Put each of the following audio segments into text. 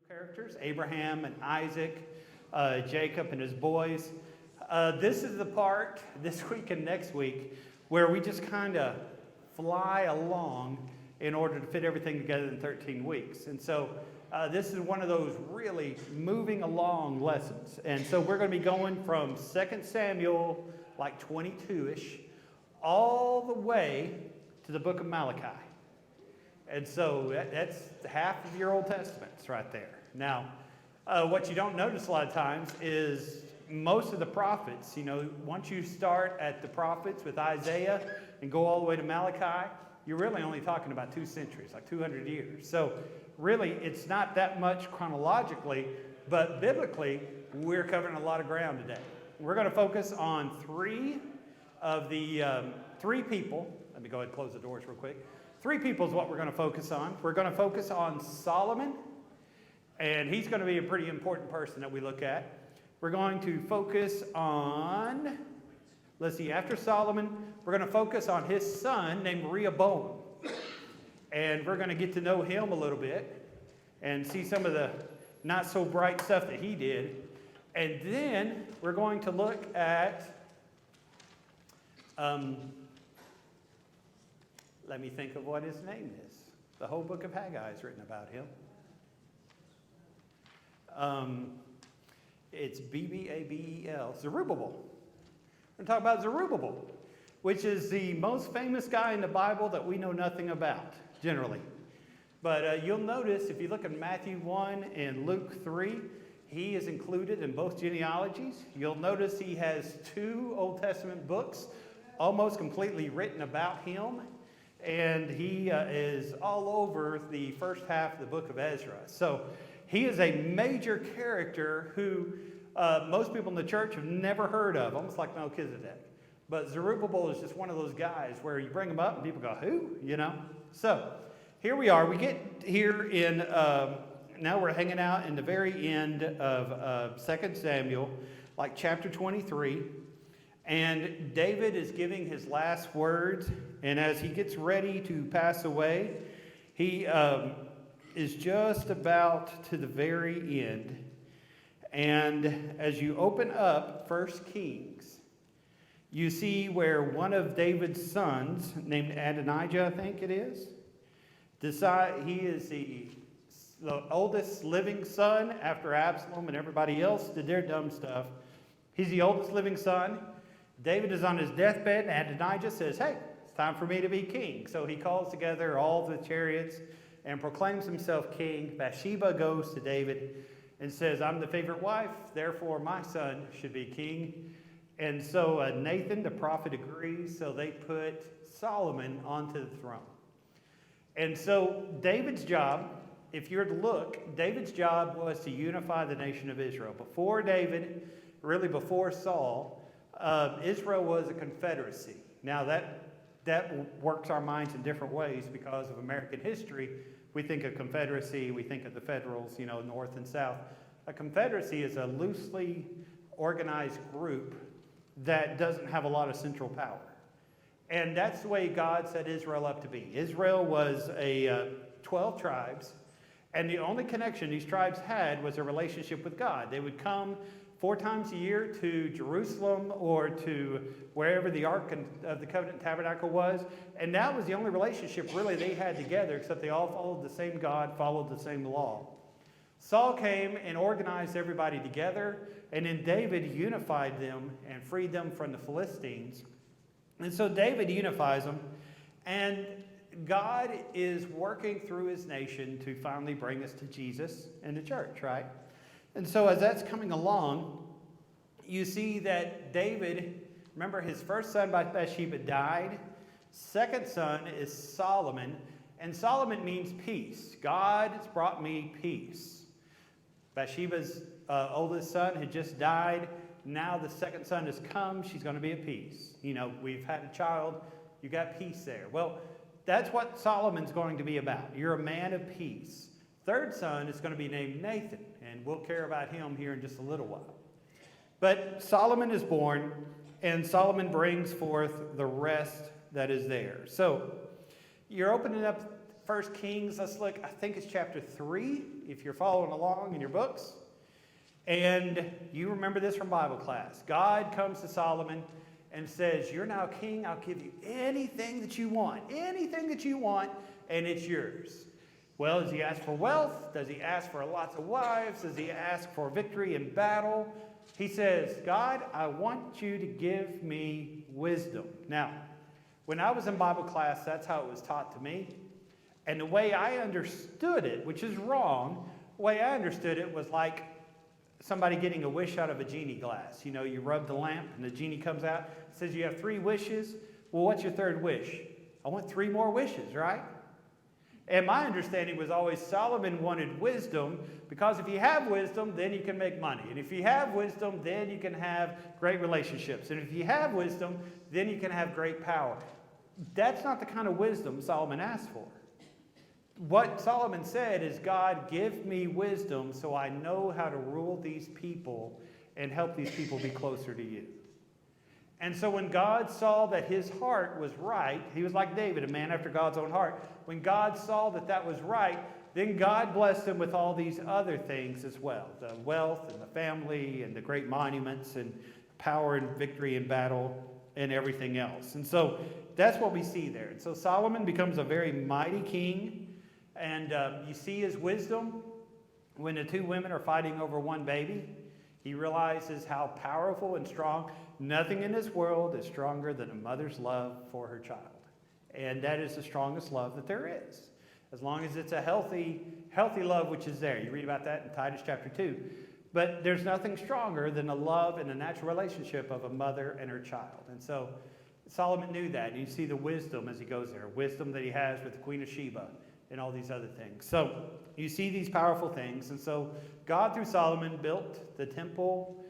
characters, Abraham and Isaac, Jacob and his boys. This is the part this week and next week where we just kind of fly along in order to fit everything together in 13 weeks. And so this is one of those really moving along lessons. And so we're going to be going from 2 Samuel, like 22-ish, all the way to the book of Malachi. And so that's half of your Old Testaments right there. Now, what you don't notice a lot of times is most of the prophets, once you start at the prophets with Isaiah and go all the way to Malachi, you're really only talking about 2 centuries, like 200 years. So really, it's not that much chronologically, but biblically, we're covering a lot of ground today. We're going to focus on three of the three people. Let me go ahead and close the doors real quick. 3 people is what we're going to focus on. We're going to focus on Solomon, and he's going to be a pretty important person that we look at. We're going to focus on, after Solomon, we're going to focus on his son named Rehoboam. And we're going to get to know him a little bit and see some of the not so bright stuff that he did. And then we're going to look at, let me think of what his name is. The whole book of Haggai is written about him. It's B-B-A-B-E-L, Zerubabbel. We're going to talk about Zerubabbel, which is the most famous guy in the Bible that we know nothing about, generally. But you'll notice, if you look at Matthew 1 and Luke 3, he is included in both genealogies. You'll notice he has 2 Old Testament books almost completely written about him. And he is all over the first half of the book of Ezra. So he is a major character who most people in the church have never heard of, almost like Melchizedek. But Zerubabbel is just one of those guys where you bring him up and people go, who? So here we are. We get here in, now we're hanging out in the very end of 2 Samuel, like chapter 23. And David is giving his last words. And as he gets ready to pass away, he is just about to the very end. And as you open up 1 Kings, you see where one of David's sons, named Adonijah, I think it is, he is the oldest living son after Absalom and everybody else did their dumb stuff. He's the oldest living son. David is on his deathbed, and Adonijah says, hey, it's time for me to be king. So he calls together all the chariots and proclaims himself king. Bathsheba goes to David and says, I'm the favorite wife, therefore my son should be king. And so Nathan, the prophet, agrees, so they put Solomon onto the throne. And so David's job, if you're to look, David's job was to unify the nation of Israel. Before David, really before Saul, Israel was a confederacy. Now that works our minds in different ways because of American history. We think of confederacy, we think of the federals, north and south. A confederacy is a loosely organized group that doesn't have a lot of central power. And that's the way God set Israel up to be. Israel was 12 tribes, and the only connection these tribes had was a relationship with God. They would come 4 times a year to Jerusalem or to wherever the Ark of the Covenant Tabernacle was. And that was the only relationship really they had together, except they all followed the same God, followed the same law. Saul came and organized everybody together, and then David unified them and freed them from the Philistines. And so David unifies them, and God is working through his nation to finally bring us to Jesus and the church, right? And so as that's coming along, you see that David, remember his first son by Bathsheba died. Second son is Solomon, and Solomon means peace. God has brought me peace. Bathsheba's oldest son had just died. Now the second son has come. She's going to be at peace. We've had a child. You got peace there. Well, that's what Solomon's going to be about. You're a man of peace. Third son is going to be named Nathan, and we'll care about him here in just a little while. But Solomon is born, and Solomon brings forth the rest that is there. So you're opening up 1 Kings. Let's look, I think it's chapter 3, if you're following along in your books. And you remember this from Bible class. God comes to Solomon and says, you're now king. I'll give you anything that you want, and it's yours. Well, does he ask for wealth? Does he ask for lots of wives? Does he ask for victory in battle? He says, God, I want you to give me wisdom. Now, when I was in Bible class, that's how it was taught to me. And the way I understood it, which is wrong, the way I understood it was like somebody getting a wish out of a genie glass. You know, you rub the lamp and the genie comes out. It says you have 3 wishes. Well, what's your 3rd wish? I want 3 more wishes, right? And my understanding was always Solomon wanted wisdom, because if you have wisdom, then you can make money. And if you have wisdom, then you can have great relationships. And if you have wisdom, then you can have great power. That's not the kind of wisdom Solomon asked for. What Solomon said is, God, give me wisdom so I know how to rule these people and help these people be closer to you. And so when God saw that his heart was right, he was like David, a man after God's own heart. When God saw that that was right, then God blessed him with all these other things as well. The wealth and the family and the great monuments and power and victory in battle and everything else. And so that's what we see there. And so Solomon becomes a very mighty king. And you see his wisdom when the 2 women are fighting over 1 baby. He realizes how powerful and strong. Nothing in this world is stronger than a mother's love for her child. And that is the strongest love that there is. As long as it's a healthy love, which is there. You read about that in Titus chapter 2. But there's nothing stronger than the love and the natural relationship of a mother and her child. And so Solomon knew that. And you see the wisdom as he goes there. Wisdom that he has with the Queen of Sheba and all these other things. So you see these powerful things. And so God, through Solomon, built the temple.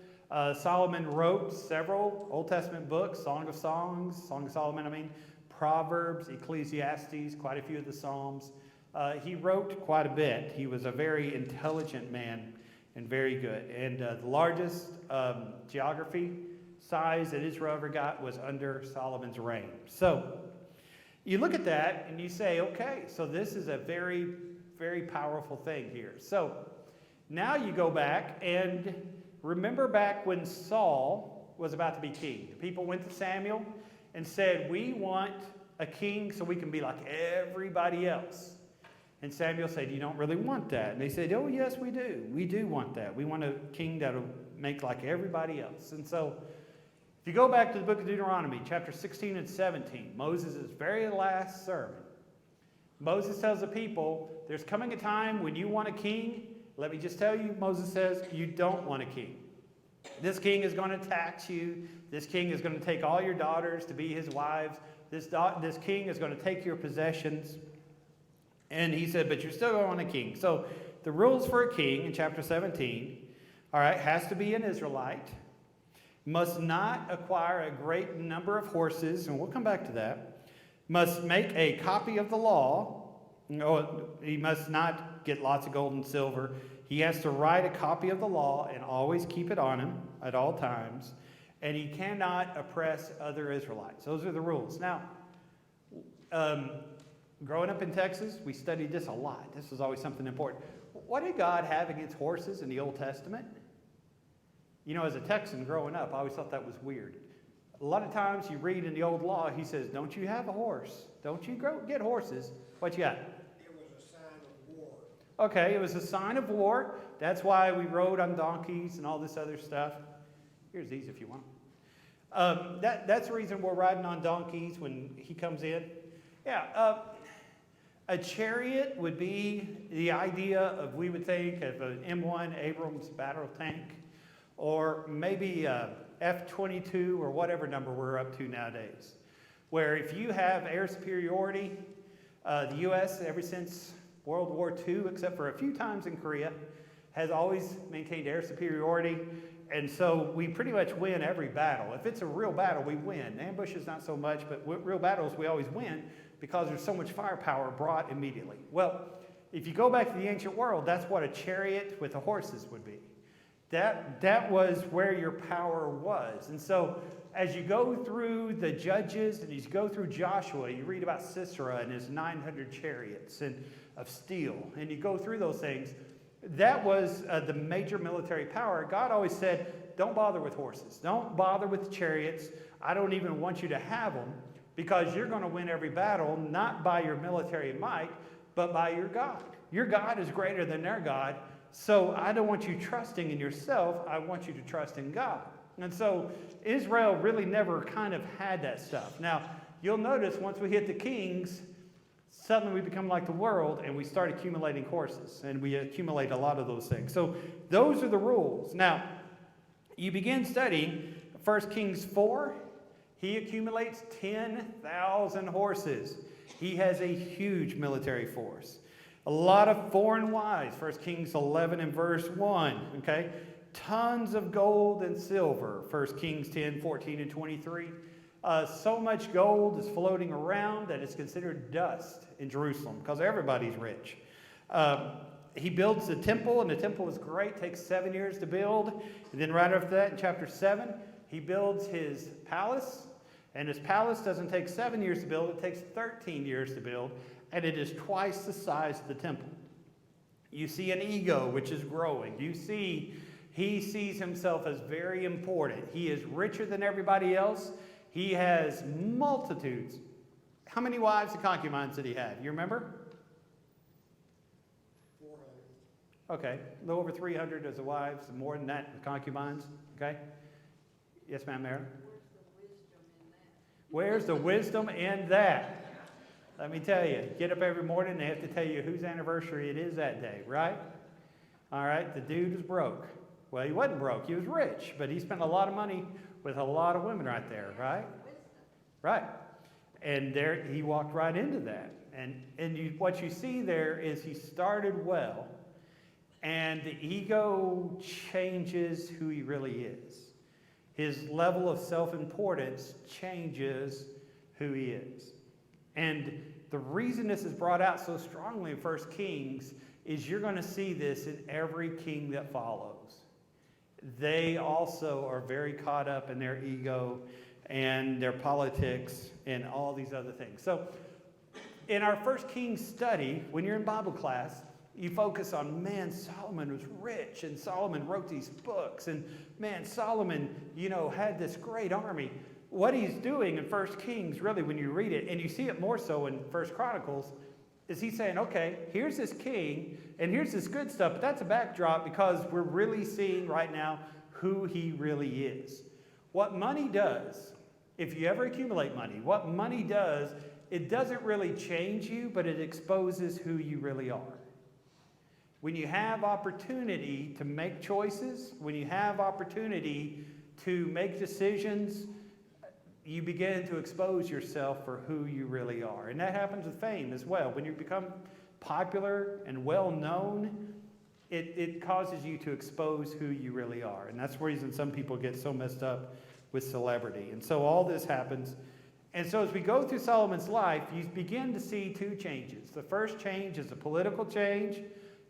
Solomon wrote several Old Testament books, Song of Songs, Song of Solomon, Proverbs, Ecclesiastes, quite a few of the Psalms. He wrote quite a bit. He was a very intelligent man and very good. And the largest geography size that Israel ever got was under Solomon's reign. So you look at that and you say, okay, so this is a very, very powerful thing here. So now you go back and remember back when Saul was about to be king. The people went to Samuel and said, we want a king so we can be like everybody else. And Samuel said, you don't really want that. And they said, oh, yes, we do. We do want that. We want a king that will make like everybody else. And so if you go back to the book of Deuteronomy, chapter 16 and 17, Moses' very last sermon, Moses tells the people, there's coming a time when you want a king. Let me just tell you, Moses says, you don't want a king. This king is going to tax you. This king is going to take all your daughters to be his wives. This king is going to take your possessions. And he said, but you're still going to want a king. So the rules for a king in chapter 17, all right, has to be an Israelite, must not acquire a great number of horses, and we'll come back to that, must make a copy of the law. He must not get lots of gold and silver. He has to write a copy of the law and always keep it on him at all times. And he cannot oppress other Israelites. Those are the rules. Now, growing up in Texas, we studied this a lot. This was always something important. What did God have against horses in the Old Testament? You know, as a Texan growing up, I always thought that was weird. A lot of times you read in the old law, he says, don't you have a horse? Don't you get horses? What you got? It was a sign of war. Okay, it was a sign of war. That's why we rode on donkeys and all this other stuff. Here's these if you want. That's the reason we're riding on donkeys when he comes in. Yeah, a chariot would be the idea of, we would think of an M1 Abrams battle tank, or maybe F-22 or whatever number we're up to nowadays, where if you have air superiority, the U.S. ever since World War II, except for a few times in Korea, has always maintained air superiority. And so we pretty much win every battle. If it's a real battle, we win. Ambushes not so much, but real battles we always win because there's so much firepower brought immediately. Well, if you go back to the ancient world, that's what a chariot with the horses would be. That was where your power was. And so as you go through the Judges and as you go through Joshua, you read about Sisera and his 900 chariots of steel. And you go through those things. That was the major military power. God always said, don't bother with horses. Don't bother with chariots. I don't even want you to have them because you're going to win every battle, not by your military might, but by your God. Your God is greater than their God. So I don't want you trusting in yourself. I want you to trust in God. And so Israel really never kind of had that stuff. Now, you'll notice once we hit the kings, suddenly we become like the world and we start accumulating horses. And we accumulate a lot of those things. So those are the rules. Now, you begin studying 1 Kings 4. He accumulates 10,000 horses. He has a huge military force. A lot of foreign wives, 1 Kings 11 and verse 1, okay? Tons of gold and silver, 1 Kings 10, 14 and 23. So much gold is floating around that it's considered dust in Jerusalem because everybody's rich. He builds the temple, and the temple is great, takes 7 years to build. And then right after that, in chapter 7, he builds his palace. And his palace doesn't take 7 years to build, it takes 13 years to build. And it is twice the size of the temple. You see an ego which is growing. You see he sees himself as very important. He is richer than everybody else. He has multitudes. How many wives and concubines did he have? You remember? 400. Okay, a little over 300 as the wives, and more than that, the concubines. Okay? Yes, ma'am, Mary? Where's the wisdom in that? Let me tell you, get up every morning and they have to tell you whose anniversary it is that day, right? All right, the dude is broke. Well, he wasn't broke, he was rich, but he spent a lot of money with a lot of women right there, right? Right. And there he walked right into that. And what you see there is he started well, and the ego changes who he really is. His level of self-importance changes who he is. And the reason this is brought out so strongly in 1 Kings is you're going to see this in every king that follows. They also are very caught up in their ego and their politics and all these other things. So in our 1 Kings study, when you're in Bible class, you focus on, man, Solomon was rich and Solomon wrote these books. And man, Solomon, had this great army. What he's doing in 1 Kings, really, when you read it, and you see it more so in 1 Chronicles, is he's saying, okay, here's this king, and here's this good stuff, but that's a backdrop because we're really seeing right now who he really is. What money does, if you ever accumulate money, what money does, it doesn't really change you, but it exposes who you really are. When you have opportunity to make choices, when you have opportunity to make decisions, you begin to expose yourself for who you really are. And that happens with fame as well. When you become popular and well known, it causes you to expose who you really are. And that's the reason some people get so messed up with celebrity. And so all this happens. And so as we go through Solomon's life, you begin to see two changes. The first change is a political change.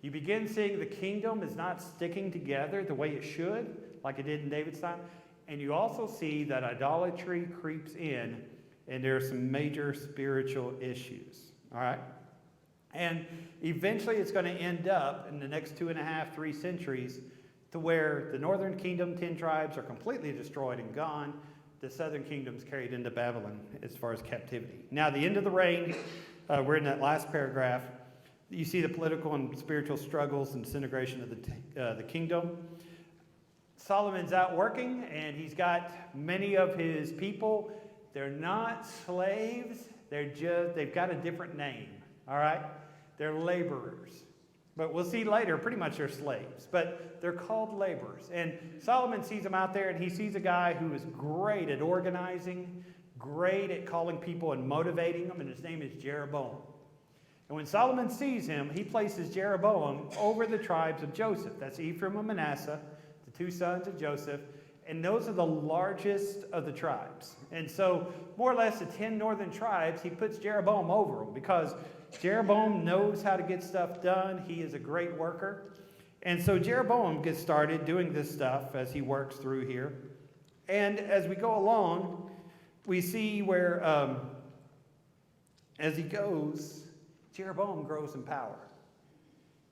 You begin seeing the kingdom is not sticking together the way it should, like it did in David's time. And you also see that idolatry creeps in, and there are some major spiritual issues. All right? And eventually it's going to end up in the next 2.5, 3 centuries to where the northern kingdom, 10 tribes, are completely destroyed and gone. The southern kingdom's carried into Babylon as far as captivity. Now, the end of the reign, we're in that last paragraph. You see the political and spiritual struggles and disintegration of the kingdom. Solomon's out working, and he's got many of his people. They're not slaves. They've got a different name, all right? They're laborers. But we'll see later, pretty much they're slaves. But they're called laborers. And Solomon sees them out there, and he sees a guy who is great at organizing, great at calling people and motivating them, and his name is Jeroboam. And when Solomon sees him, he places Jeroboam over the tribes of Joseph. That's Ephraim and Manasseh, 2 sons of Joseph, and those are the largest of the tribes. And so, more or less, the 10 northern tribes, he puts Jeroboam over them because Jeroboam knows how to get stuff done. He is a great worker. And so Jeroboam gets started doing this stuff as he works through here. And as we go along, we see where, as he goes, Jeroboam grows in power.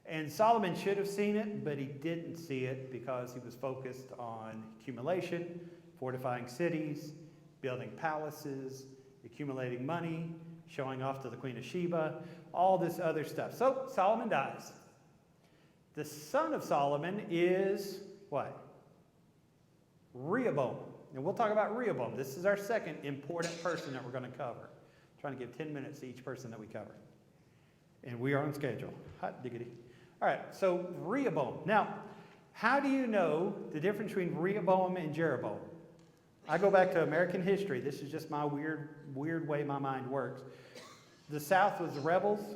And Solomon should have seen it, but he didn't see it because he was focused on accumulation, fortifying cities, building palaces, accumulating money, showing off to the Queen of Sheba, all this other stuff. So Solomon dies. The son of Solomon is what? Rehoboam. And we'll talk about Rehoboam. This is our second important person that we're going to cover. I'm trying to give 10 minutes to each person that we cover. And we are on schedule. Hot diggity. All right, so Rehoboam. Now, how do you know the difference between Rehoboam and Jeroboam? I go back to American history. This is just my weird way my mind works. The South was the rebels,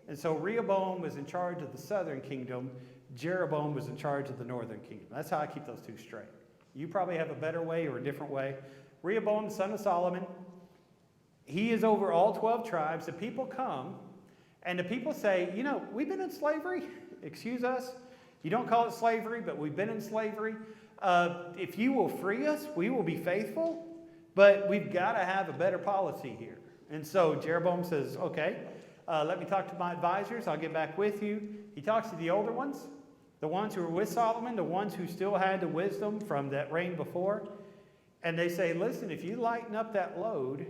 and so Rehoboam was in charge of the southern kingdom. Jeroboam was in charge of the northern kingdom. That's how I keep those two straight. You probably have a better way or a different way. Rehoboam, son of Solomon, he is over all 12 tribes. The people come, and the people say, you know, we've been in slavery. Excuse us. You don't call it slavery, but we've been in slavery. If you will free us, we will be faithful, but we've got to have a better policy here. And so Jeroboam says, okay, let me talk to my advisors. I'll get back with you. He talks to the older ones, the ones who were with Solomon, the ones who still had the wisdom from that reign before. And they say, listen, if you lighten up that load,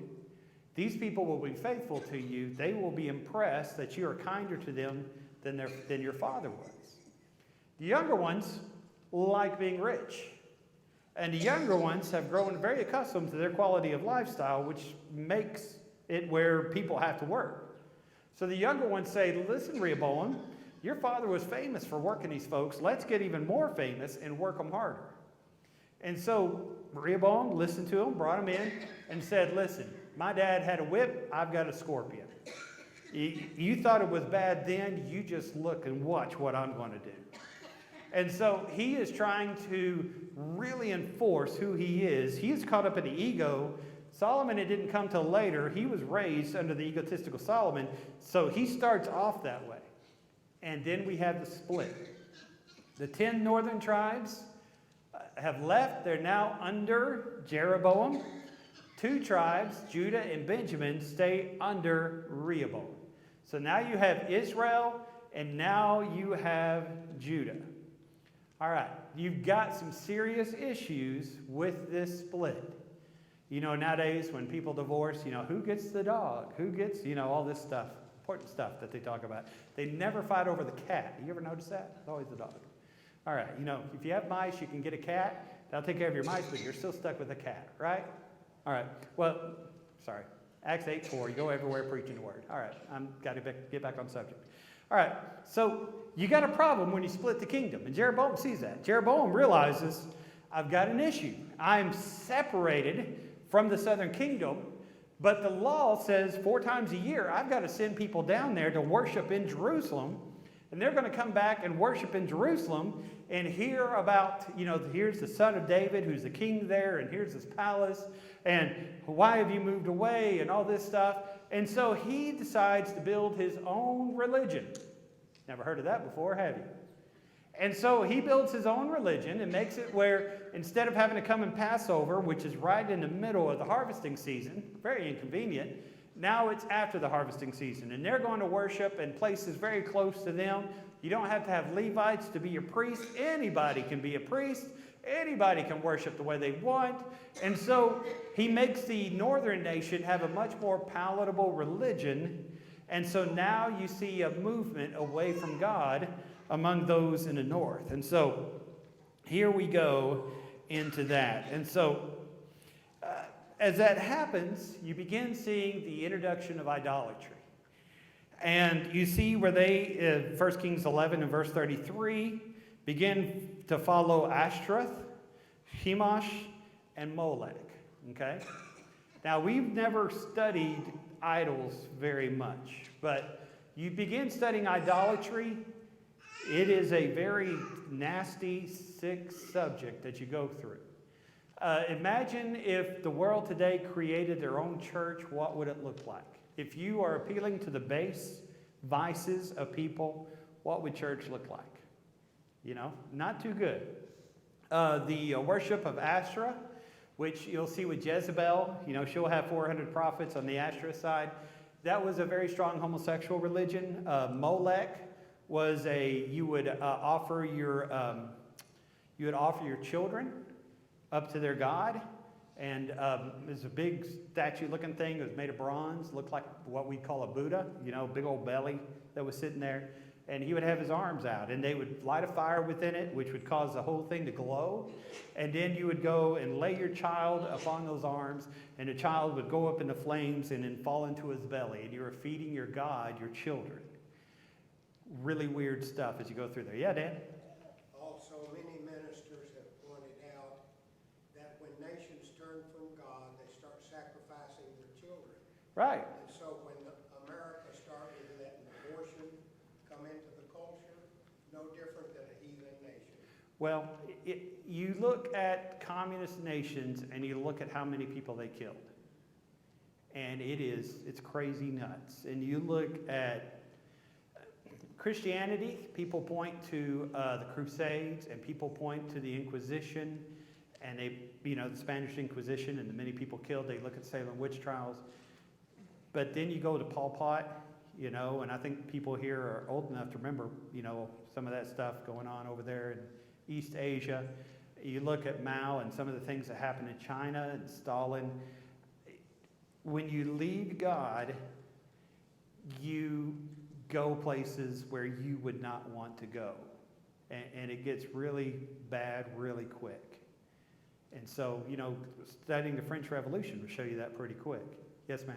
these people will be faithful to you. They will be impressed that you are kinder to them than your father was. The younger ones like being rich. And the younger ones have grown very accustomed to their quality of lifestyle, which makes it where people have to work. So the younger ones say, listen, Rehoboam, your father was famous for working these folks. Let's get even more famous and work them harder. And so Rehoboam listened to them, brought them in, and said, listen, my dad had a whip, I've got a scorpion. You thought it was bad then, you just look and watch what I'm going to do. And so he is trying to really enforce who he is. He is caught up in the ego. Solomon, it didn't come till later. He was raised under the egotistical Solomon, so he starts off that way. And then we have the split. The 10 northern tribes have left. They're now under Jeroboam. 2 tribes, Judah and Benjamin, stay under Rehoboam. So now you have Israel, and now you have Judah. All right, you've got some serious issues with this split. You know, nowadays when people divorce, you know, who gets the dog? Who gets, you know, all this stuff, important stuff that they talk about. They never fight over the cat. You ever notice that? It's always the dog. All right, you know, if you have mice, you can get a cat. That'll take care of your mice, but you're still stuck with a cat, right? All right, well, sorry. Acts 8:4, you go everywhere preaching the word. All right, I've got to get back on subject. All right, so you got a problem when you split the kingdom, and Jeroboam sees that. Jeroboam realizes, I've got an issue. I'm separated from the southern kingdom, but the law says 4 times a year, I've got to send people down there to worship in Jerusalem, and they're going to come back and worship in Jerusalem and hear about, you know, here's the son of David who's the king there, and here's his palace, and why have you moved away, and all this stuff. And so he decides to build his own religion. Never heard of that before, have you? And so he builds his own religion and makes it where instead of having to come in Passover, which is right in the middle of the harvesting season, very inconvenient, now it's after the harvesting season. And they're going to worship in places very close to them. You don't have to have Levites to be a priest. Anybody can be a priest. Anybody can worship the way they want. And so he makes the northern nation have a much more palatable religion. And so now you see a movement away from God among those in the north. And so here we go into that. And so as that happens, you begin seeing the introduction of idolatry. And you see where they, 1 Kings 11 and verse 33, begin to follow Ashtoreth, Chemosh, and Molech. Okay? Now, we've never studied idols very much, but you begin studying idolatry, it is a very nasty, sick subject that you go through. Imagine if the world today created their own church, what would it look like? If you are appealing to the base vices of people, what would church look like? Not too good. The worship of Asherah, which you'll see with Jezebel, she'll have 400 prophets on the Asherah side. That was a very strong homosexual religion. Molech was you would offer your children up to their god, and there's a big statue-looking thing. It was made of bronze, looked like what we call a Buddha, big old belly that was sitting there. And he would have his arms out, and they would light a fire within it, which would cause the whole thing to glow. And then you would go and lay your child upon those arms, and the child would go up in the flames and then fall into his belly. And you were feeding your God your children. Really weird stuff as you go through there. Yeah, Dan? Also, many ministers have pointed out that when nations turn from God, they start sacrificing their children. Right. And so when America started letting abortion come into the culture, no different than a heathen nation. Well, you look at communist nations and you look at how many people they killed. And it's crazy nuts. And you look at Christianity, people point to the Crusades, and people point to the Inquisition, and the Spanish Inquisition and the many people killed. They look at Salem witch trials. But then you go to Pol Pot, and I think people here are old enough to remember, some of that stuff going on over there in East Asia. You look at Mao and some of the things that happened in China and Stalin. When you leave God, you go places where you would not want to go. And it gets really bad really quick. And so, studying the French Revolution will show you that pretty quick. Yes, ma'am?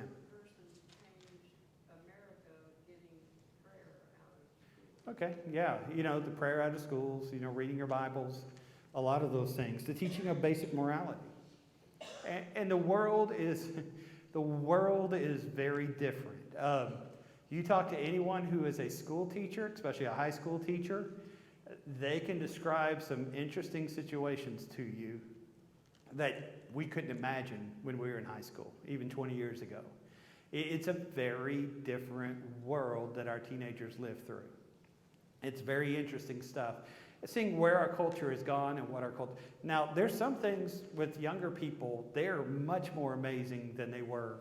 Okay, yeah, the prayer out of schools, reading your Bibles, a lot of those things, the teaching of basic morality. And the world is very different. You talk to anyone who is a school teacher, especially a high school teacher, they can describe some interesting situations to you that we couldn't imagine when we were in high school, even 20 years ago. It's a very different world that our teenagers live through. It's very interesting stuff. Seeing where our culture has gone and what our culture... Now, there's some things with younger people, they're much more amazing than they were,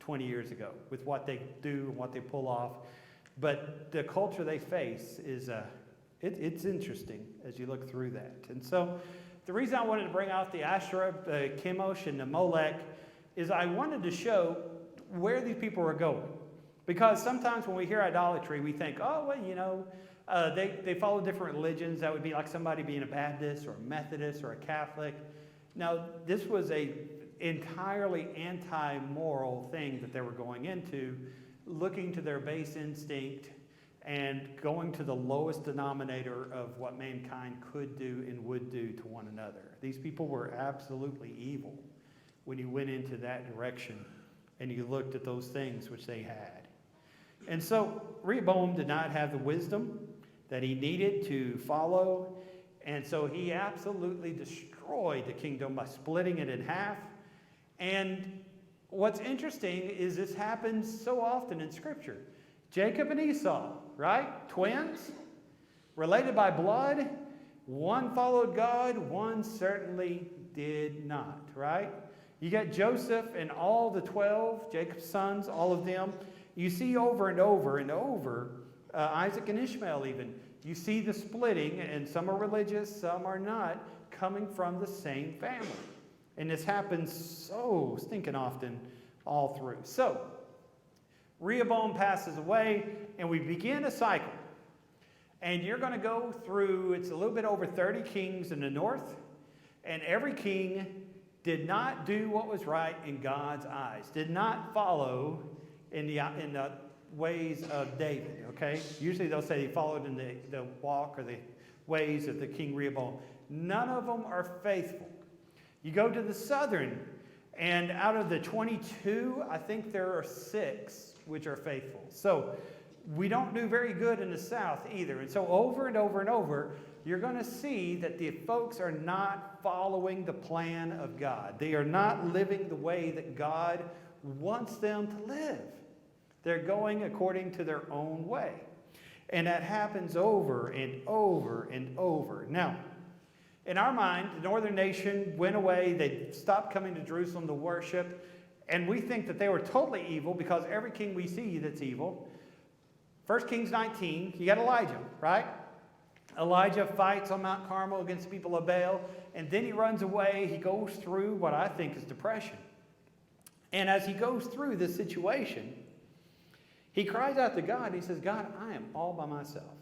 20 years ago with what they do and what they pull off. But the culture they face is, it's interesting as you look through that. And so the reason I wanted to bring out the Asherah, the Chemosh, and the Molech is I wanted to show where these people were going. Because sometimes when we hear idolatry, we think, they follow different religions. That would be like somebody being a Baptist or a Methodist or a Catholic. Now, this was a entirely anti-moral thing that they were going into, looking to their base instinct and going to the lowest denominator of what mankind could do and would do to one another. These people were absolutely evil when you went into that direction and you looked at those things which they had. And so Rehoboam did not have the wisdom that he needed to follow, and so he absolutely destroyed the kingdom by splitting it in half. And what's interesting is this happens so often in Scripture. Jacob and Esau, right? Twins, related by blood. One followed God, one certainly did not, right? You got Joseph and all the 12, Jacob's sons, all of them. You see over and over and over, Isaac and Ishmael even. You see the splitting, and some are religious, some are not, coming from the same family. And this happens so stinking often all through. So, Rehoboam passes away, and we begin a cycle. And you're going to go through, it's a little bit over 30 kings in the north, and every king did not do what was right in God's eyes, did not follow in the ways of David, okay? Usually they'll say he followed in the walk or the ways of the King Rehoboam. None of them are faithful. You go to the southern, and out of the 22, I think there are 6 which are faithful. So we don't do very good in the south either. And so over and over and over, you're going to see that the folks are not following the plan of God. They are not living the way that God wants them to live. They're going according to their own way. And that happens over and over and over. Now, in our mind, the northern nation went away. They stopped coming to Jerusalem to worship. And we think that they were totally evil because every king we see that's evil. 1 Kings 19, you got Elijah, right? Elijah fights on Mount Carmel against the people of Baal. And then he runs away. He goes through what I think is depression. And as he goes through this situation, he cries out to God. He says, God, I am all by myself.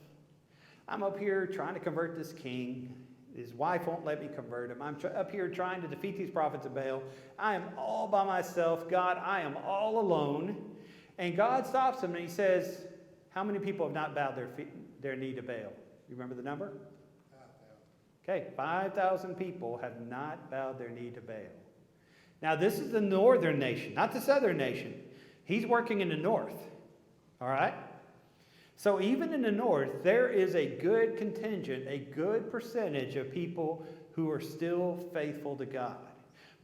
I'm up here trying to convert this king. His wife won't let me convert him. I'm up here trying to defeat these prophets of Baal. I am all by myself. God, I am all alone. And God stops him and he says, how many people have not bowed their knee to Baal? You remember the number? 5,000. Okay, 5,000 people have not bowed their knee to Baal. Now, this is the northern nation, not the southern nation. He's working in the north. All right? So even in the north, there is a good contingent, a good percentage of people who are still faithful to God.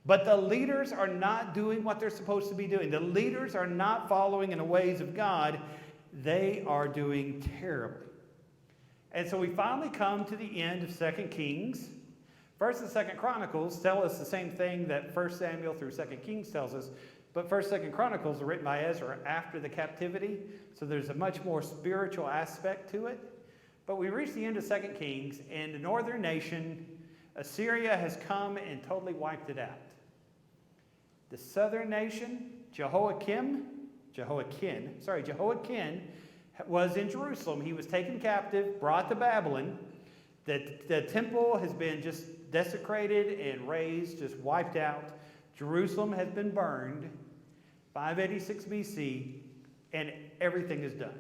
But the leaders are not doing what they're supposed to be doing. The leaders are not following in the ways of God. They are doing terribly. And so we finally come to the end of 2 Kings. 1st and 2nd Chronicles tell us the same thing that 1 Samuel through 2 Kings tells us. But 1st, 2nd Chronicles are written by Ezra after the captivity, so there's a much more spiritual aspect to it. But we reach the end of 2 Kings, and the northern nation, Assyria, has come and totally wiped it out. The southern nation, Jehoiakim, was in Jerusalem. He was taken captive, brought to Babylon. The temple has been just desecrated and razed, just wiped out. Jerusalem has been burned, 586 BC, and everything is done.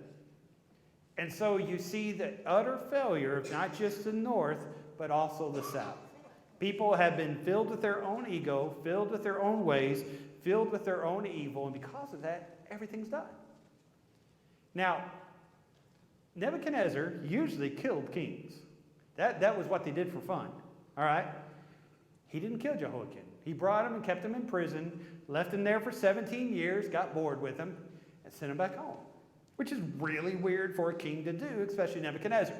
And so you see the utter failure of not just the north, but also the south. People have been filled with their own ego, filled with their own ways, filled with their own evil, and because of that, everything's done. Now, Nebuchadnezzar usually killed kings. That was what they did for fun, all right? He didn't kill Jehoiakim. He brought him and kept him in prison, left him there for 17 years, got bored with him, and sent him back home, which is really weird for a king to do, especially Nebuchadnezzar.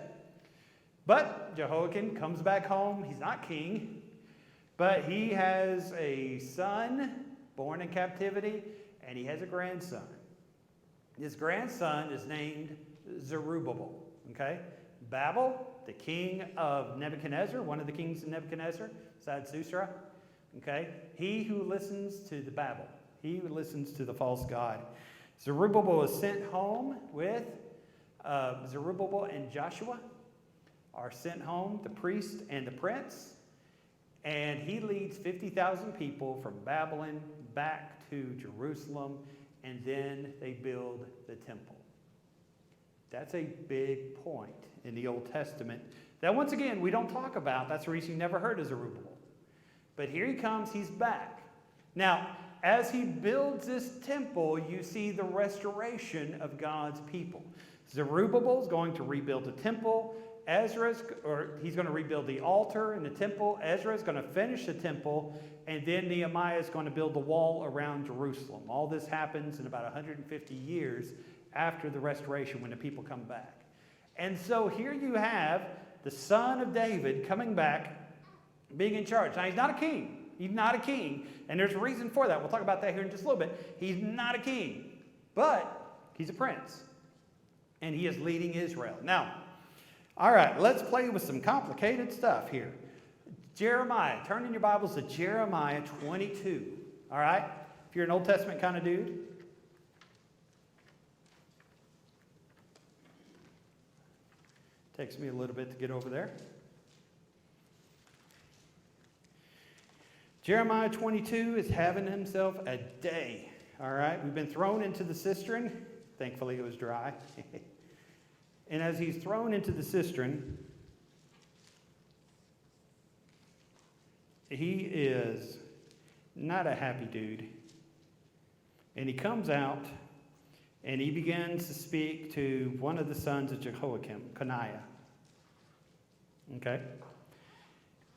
But Jehoiakim comes back home. He's not king, but he has a son born in captivity, and he has a grandson. His grandson is named Zerubabbel, okay? Babel, the king of Nebuchadnezzar, one of the kings of Nebuchadnezzar, besides Susra. Okay? He who listens to the Babel. He who listens to the false god. Zerubbabel is sent home with Zerubbabel and Joshua are sent home, the priest and the prince. And he leads 50,000 people from Babylon back to Jerusalem. And then they build the temple. That's a big point in the Old Testament that, once again, we don't talk about. That's the reason you never heard of Zerubbabel. But here he comes, he's back. Now, as he builds this temple, you see the restoration of God's people. Zerubbabel is going to rebuild the temple. He's going to rebuild the altar in the temple. Ezra is going to finish the temple. And then Nehemiah is going to build the wall around Jerusalem. All this happens in about 150 years after the restoration when the people come back. And so here you have the son of David coming back, being in charge. Now, he's not a king. He's not a king. And there's a reason for that. We'll talk about that here in just a little bit. He's not a king, but he's a prince. And he is leading Israel. Now, all right, let's play with some complicated stuff here. Jeremiah. Turn in your Bibles to Jeremiah 22. All right? If you're an Old Testament kind of dude. Takes me a little bit to get over there. Jeremiah 22 is having himself a day. All right? We've been thrown into the cistern. Thankfully, it was dry. And as he's thrown into the cistern, he is not a happy dude. And he comes out and he begins to speak to one of the sons of Jehoiakim, Coniah. Okay?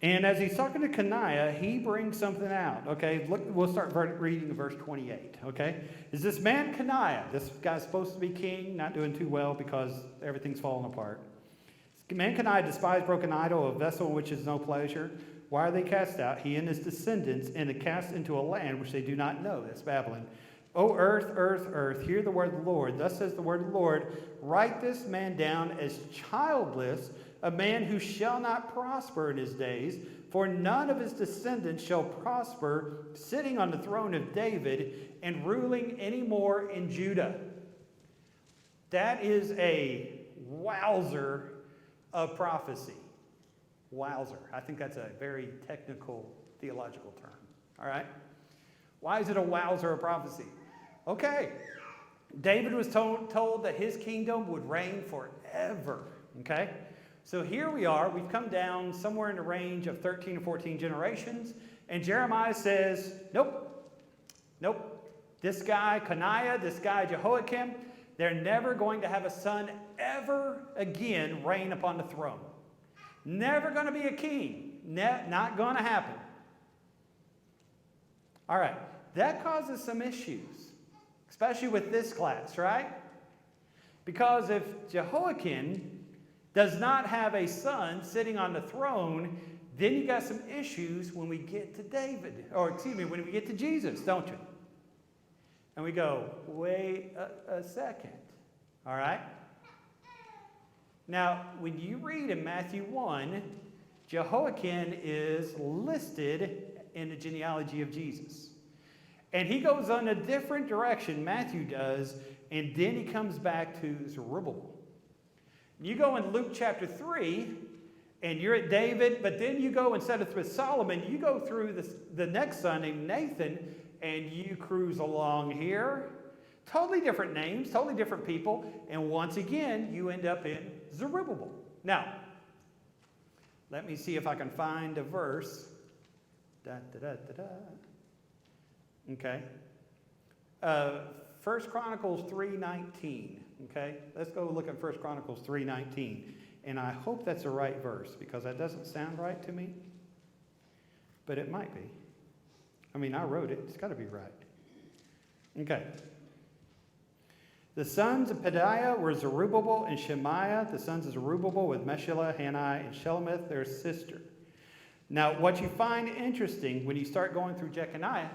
And as he's talking to Coniah, he brings something out. Okay, look, we'll start reading verse 28. Okay, is this man Coniah? This guy's supposed to be king, not doing too well because everything's falling apart. Man Coniah despised broken idol, a vessel in which is no pleasure. Why are they cast out? He and his descendants, and are cast into a land which they do not know. That's Babylon. O earth, earth, earth, hear the word of the Lord. Thus says the word of the Lord, write this man down as childless, a man who shall not prosper in his days, for none of his descendants shall prosper, sitting on the throne of David and ruling any more in Judah. That is a wowzer of prophecy. Wowzer. I think that's a very technical theological term. All right? Why is it a wowzer of prophecy? Okay. David was told that his kingdom would reign forever. Okay? So here we are. We've come down somewhere in the range of 13 to 14 generations. And Jeremiah says, nope. Nope. This guy, Coniah, this guy, Jehoiakim, they're never going to have a son ever again reign upon the throne. Never going to be a king. Not going to happen. All right. That causes some issues, especially with this class, right? Because if Jehoiakim does not have a son sitting on the throne, then you got some issues when we get to David, when we get to Jesus, don't you? And we go, wait a second, all right? Now, when you read in Matthew 1, Jehoiakim is listed in the genealogy of Jesus. And he goes on a different direction, Matthew does, and then he comes back to Zerubabbel. You go in Luke chapter 3, and you're at David, but then you go, instead of through Solomon, you go through the next son named Nathan, and you cruise along here. Totally different names, totally different people, and once again, you end up in Zerubabbel. Now, let me see if I can find a verse. Okay. 1 Chronicles 3:19. Okay, let's go look at 1 Chronicles 3:19. And I hope that's the right verse, because that doesn't sound right to me. But it might be. I mean, I wrote it. It's got to be right. Okay. The sons of Pedaiah were Zerubbabel and Shemaiah. The sons of Zerubbabel with Meshullah, Hanai, and Shelemith, their sister. Now, what you find interesting when you start going through Jeconiah,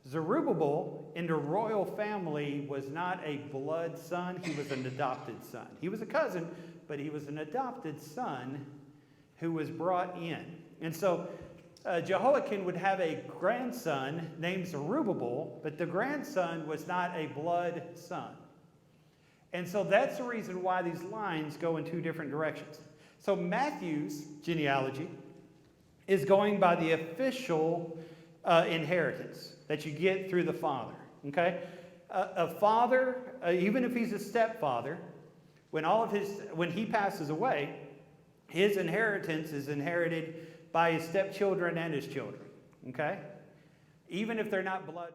Zerubbabel in the royal family was not a blood son. He was an adopted son. He was a cousin, but he was an adopted son who was brought in. And so Jehoiakim would have a grandson named Zerubbabel, but the grandson was not a blood son. And so that's the reason why these lines go in two different directions. So Matthew's genealogy is going by the official inheritance that you get through the father. Okay? A father, even if he's a stepfather, when he passes away, his inheritance is inherited by his stepchildren and his children. Okay? Even if they're not blood